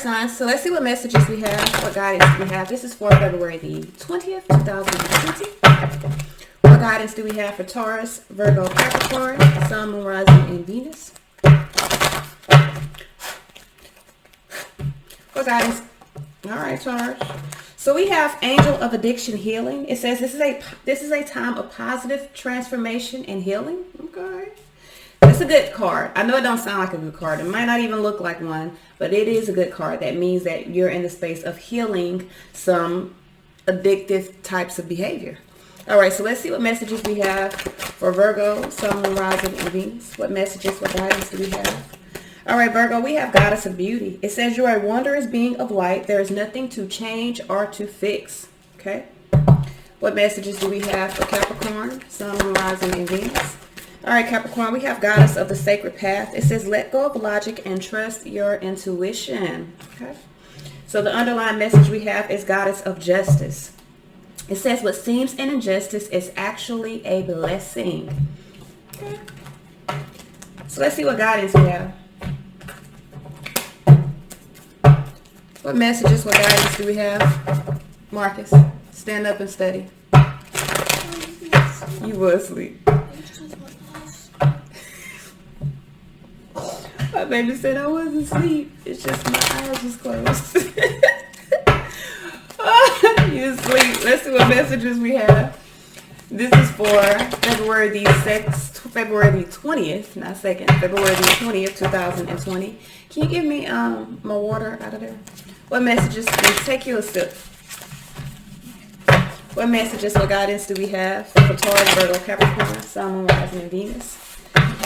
signs. So let's see what messages we have, what guidance we have. This is for February the 20th, 2020. What guidance do we have for Taurus, Virgo, Capricorn, Sun, Moon, Rising, and Venus? What guidance? All right, Taurus. So we have Angel of Addiction Healing. It says this is a time of positive transformation and healing. Okay. It's a good card. I know it don't sound like a good card. It might not even look like one, but it is a good card. That means that you're in the space of healing some addictive types of behavior. All right, so let's see what messages we have for Virgo, Sun, Moon, Rising, and Venus. What messages, what guidance do we have? All right, Virgo, we have Goddess of Beauty. It says you are a wondrous being of light. There is nothing to change or to fix. Okay. What messages do we have for Capricorn, Sun, Moon, Rising, and Venus? All right, Capricorn, we have Goddess of the Sacred Path. It says, let go of logic and trust your intuition. Okay. So the underlying message we have is Goddess of Justice. It says, what seems an injustice is actually a blessing. Okay. So let's see what guidance we have. What messages, what guidance do we have? Marcus, stand up and study. You were asleep. My baby said I wasn't asleep. It's just my eyes was closed. You asleep. Let's see what messages we have. This is for February the 20th, not second, February the 20th, 2020. Can you give me my water out of there? What messages? Take you a sip. What messages, what guidance do we have for Taurus, Virgo, Capricorn, Sun, Moon, Rising, and Venus?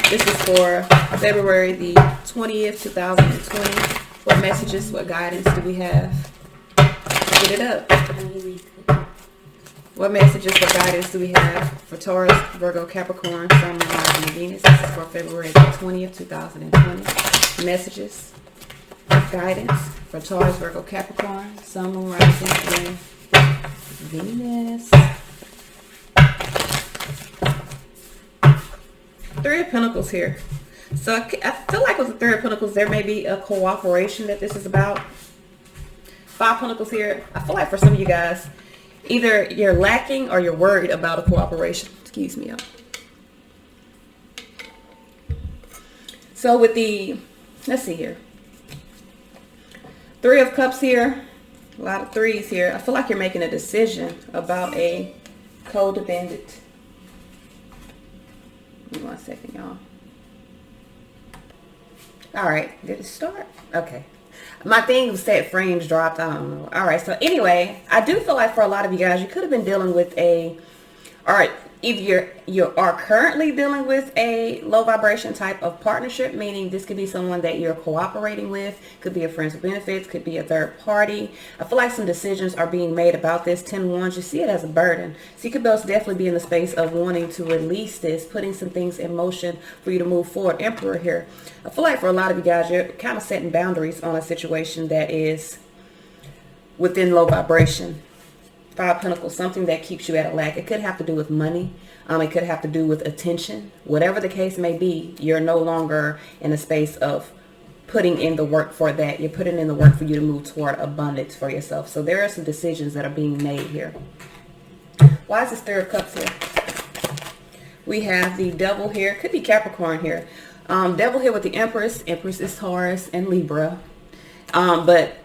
This is for February the 20th, 2020. What messages, what guidance do we have? Get it up. What messages, what guidance do we have for Taurus, Virgo, Capricorn, Sun, Moon, Rising, and Venus? This is for February the 20th, 2020. Messages, guidance for Taurus, Virgo, Capricorn, Sun, Moon, Rising, and Venus. Three of Pentacles here. So I feel like with the Three of Pentacles, there may be a cooperation that this is about. Five Pentacles here. I feel like for some of you guys, either you're lacking or you're worried about a cooperation. Excuse me, y'all. So with the, let's see here. Three of Cups here. A lot of threes here. I feel like you're making a decision about a codependent. Give me 1 second, y'all. All right, did it start? Okay. My thing said frames dropped. I don't know. All right, so anyway, I do feel like for a lot of you guys, you could have been dealing with a, all right, either you are currently dealing with a low vibration type of partnership, meaning this could be someone that you're cooperating with, could be a friends with benefits, could be a third party. I feel like some decisions are being made about this. 10 wands, you see it as a burden. So you could most definitely be in the space of wanting to release this, putting some things in motion for you to move forward. Emperor here. I feel like for a lot of you guys, you're kind of setting boundaries on a situation that is within low vibration. Five Pentacles, something that keeps you at a lack. It could have to do with money. It could have to do with attention. Whatever the case may be, you're no longer in a space of putting in the work for that. You're putting in the work for you to move toward abundance for yourself. So there are some decisions that are being made here. Why is this Three of Cups here? We have the Devil here. Could be Capricorn here. Devil here with the Empress. Empress is Taurus and Libra. But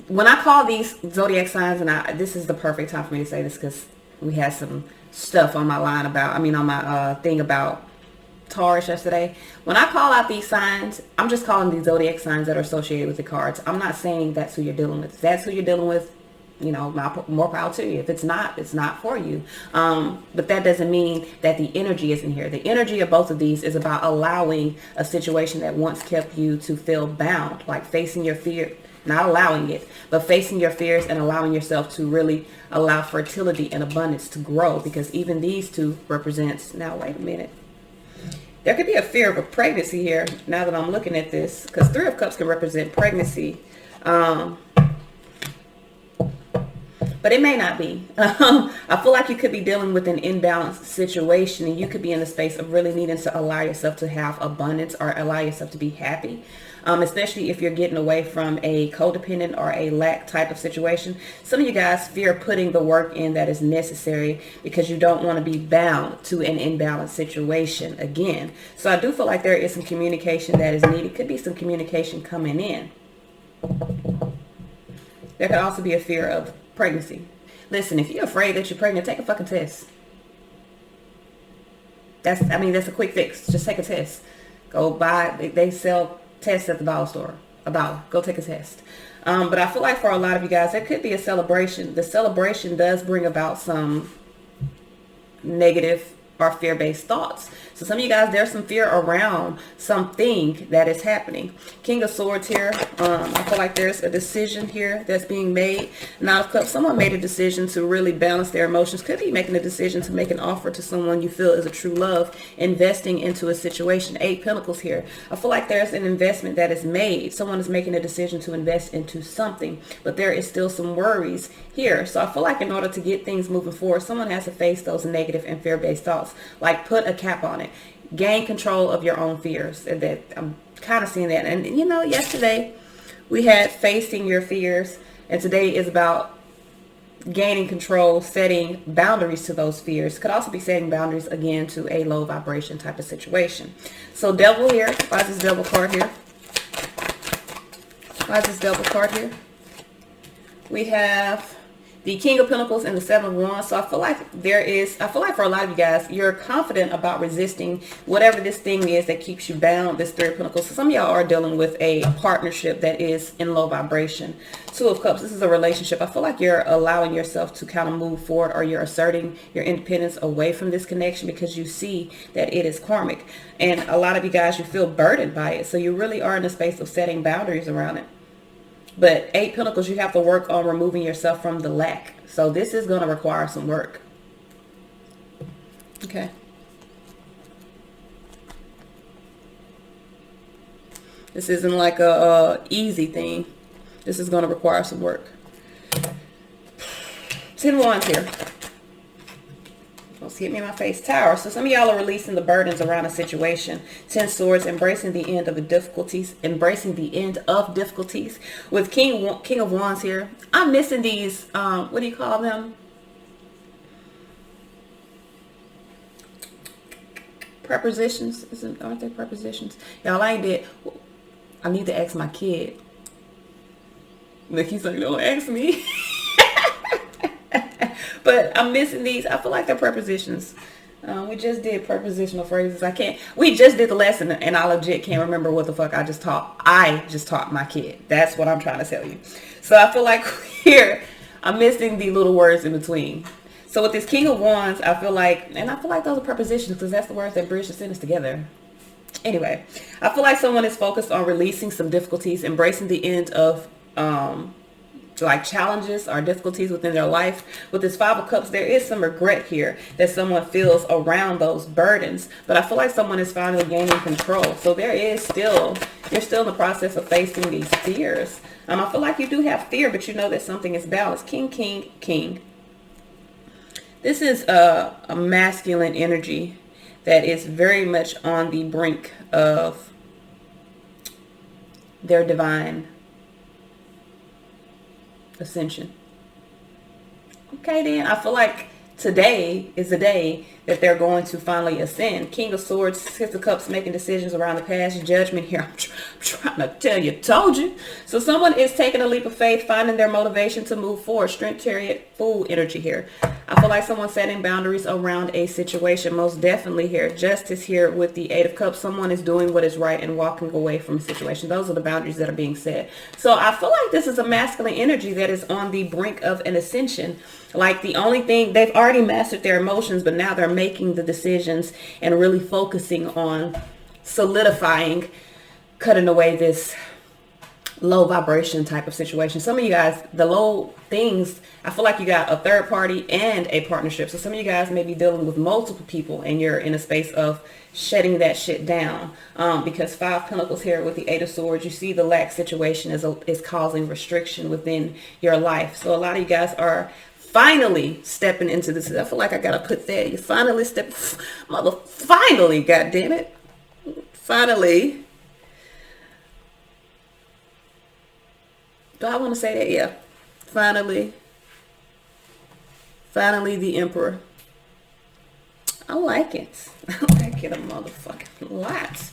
when I call these zodiac signs, and this is the perfect time for me to say this because we had some stuff on my line about, on my thing about Taurus yesterday. When I call out these signs, I'm just calling these zodiac signs that are associated with the cards. I'm not saying that's who you're dealing with. If that's who you're dealing with, more power to you. If it's not, it's not for you. But that doesn't mean that the energy isn't here. The energy of both of these is about allowing a situation that once kept you to feel bound, like facing your fear. Not allowing it, but facing your fears and allowing yourself to really allow fertility and abundance to grow, because even these two represents, now wait a minute, there could be a fear of a pregnancy here now that I'm looking at this, because Three of Cups can represent pregnancy, but it may not be. I feel like you could be dealing with an imbalanced situation, and you could be in the space of really needing to allow yourself to have abundance or allow yourself to be happy. especially if you're getting away from a codependent or a lack type of situation. Some of you guys fear putting the work in that is necessary because you don't want to be bound to an imbalanced situation again. So I do feel like there is some communication that is needed. Could be some communication coming in. There could also be a fear of pregnancy. Listen, if you're afraid that you're pregnant, take a fucking test. That's a quick fix. Just take a test. Go buy, they sell tests at the dollar store. Go take a test. But I feel like for a lot of you guys, there could be a celebration. The celebration does bring about some negative or fear-based thoughts. So some of you guys, there's some fear around something that is happening. King of Swords here. I feel like there's a decision here that's being made. Nine of Cups. Someone made a decision to really balance their emotions. Could be making a decision to make an offer to someone you feel is a true love. Investing into a situation. Eight Pentacles here. I feel like there's an investment that is made. Someone is making a decision to invest into something. But there is still some worries here. So I feel like in order to get things moving forward, someone has to face those negative and fear-based thoughts. Like put a cap on it. Gain control of your own fears. And that I'm kind of seeing that. And you know, yesterday we had facing your fears, and today is about gaining control, setting boundaries to those fears. Could also be setting boundaries again to a low vibration type of situation. So Devil here. Why is this Devil card here? Why is this Devil card here? We have the King of Pentacles and the Seven of Wands. So I feel like for a lot of you guys, you're confident about resisting whatever this thing is that keeps you bound, this Three of Pentacles. So some of y'all are dealing with a partnership that is in low vibration. Two of Cups, this is a relationship. I feel like you're allowing yourself to kind of move forward, or you're asserting your independence away from this connection because you see that it is karmic. And a lot of you guys, you feel burdened by it. So you really are in a space of setting boundaries around it. But Eight Pentacles, you have to work on removing yourself from the lack. So this is going to require some work. Okay. This isn't like a easy thing. This is going to require some work. 10 Wands here. Hit me in my face. Tower. So some of y'all are releasing the burdens around a situation. 10 Swords, embracing the end of the difficulties. Embracing the end of difficulties. With King of Wands here. I'm missing these, what do you call them? Prepositions. Aren't they prepositions? Y'all, I need to ask my kid. Like he's like, don't ask me. But I'm missing these. I feel like they're prepositions. We just did prepositional phrases. We just did the lesson, and I legit can't remember what the fuck I just taught. I just taught my kid. That's what I'm trying to tell you. So I feel like here, I'm missing the little words in between. So with this King of Wands, I feel like those are prepositions because that's the words that bridge the sentence together. Anyway, I feel like someone is focused on releasing some difficulties, embracing the end of like challenges or difficulties within their life. With this Five of Cups, there is some regret here that someone feels around those burdens, but I feel like someone is finally gaining control. So you're still in the process of facing these fears. I feel like you do have fear, but you know that something is balanced. King, King, King. This is a masculine energy that is very much on the brink of their divine ascension. Okay, then I feel like today is the day that they're going to finally ascend. King of Swords, Six of Cups, making decisions around the past. Judgment here. I'm trying to tell you, told you. So someone is taking a leap of faith, finding their motivation to move forward. Strength, Chariot, Fool energy here. I feel like someone's setting boundaries around a situation. Most definitely here. Justice here with the Eight of Cups. Someone is doing what is right and walking away from a situation. Those are the boundaries that are being set. So I feel like this is a masculine energy that is on the brink of an ascension. Like the only thing, they've already mastered their emotions, but now they're making the decisions and really focusing on solidifying, cutting away this low vibration type of situation. Some of you guys, the low things, I feel like you got a third party and a partnership. So some of you guys may be dealing with multiple people and you're in a space of shutting that shit down. Because Five Pentacles here with the Eight of Swords, you see the lack situation is causing restriction within your life. So a lot of you guys are finally stepping into this. I feel like I gotta put that. You finally finally, goddammit. Finally Do I want to say that? Yeah. Finally the Emperor. I like it. I like it a motherfucking lot.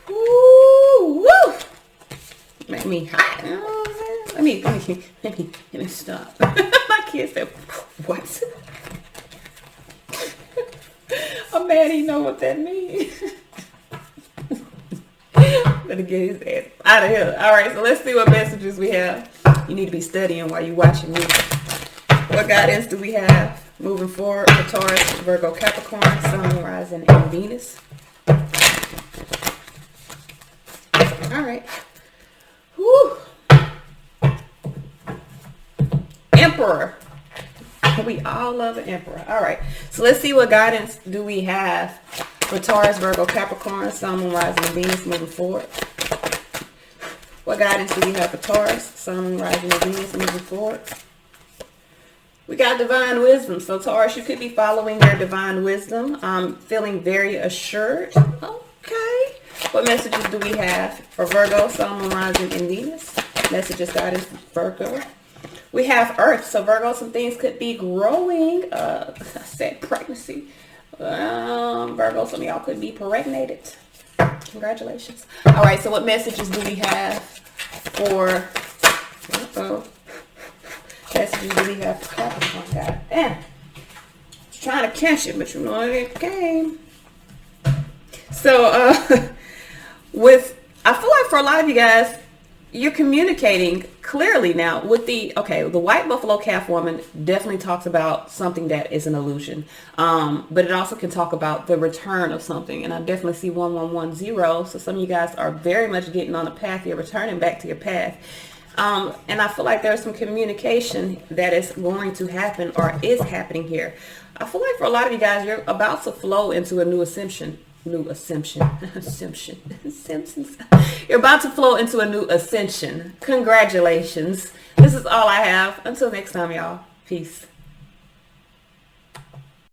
Woo! Woo! Make me hot. You know what I'm saying? Let me stop. My kids said, what? I'm mad he know what that means. Better get his ass out of here. All right, so let's see what messages we have. You need to be studying while you're watching me. What guidance do we have moving forward for Taurus, Virgo, Capricorn, Sun, Rising, and Venus? All right. Whew. Emperor. We all love an Emperor. All right. So let's see what guidance do we have for Taurus, Virgo, Capricorn, Sun, Rising, and Venus moving forward. What guidance do we have for Taurus, Sun, Rising, and Venus moving forward? We got divine wisdom. So Taurus, you could be following your divine wisdom. Feeling very assured. Okay. What messages do we have for Virgo, Sun, Rising, and Venus? Messages, guidance for Virgo. We have Earth. So Virgo, some things could be growing. I said pregnancy. Virgo, some of y'all could be pregnated. Congratulations. All right. So what messages do we have for... messages do we have for Capricorn? God damn. I was trying to catch it, but you know it came. So, I feel like for a lot of you guys, you're communicating clearly now with the white buffalo calf woman definitely talks about something that is an illusion. But it also can talk about the return of something. And I definitely see 1110. So some of you guys are very much getting on the path. You're returning back to your path. And I feel like there's some communication that is going to happen or is happening here. I feel like for a lot of you guys, you're about to flow into a new ascension. Simpsons. You're about to flow into a new ascension. Congratulations. This is all I have. Until next time, y'all. Peace.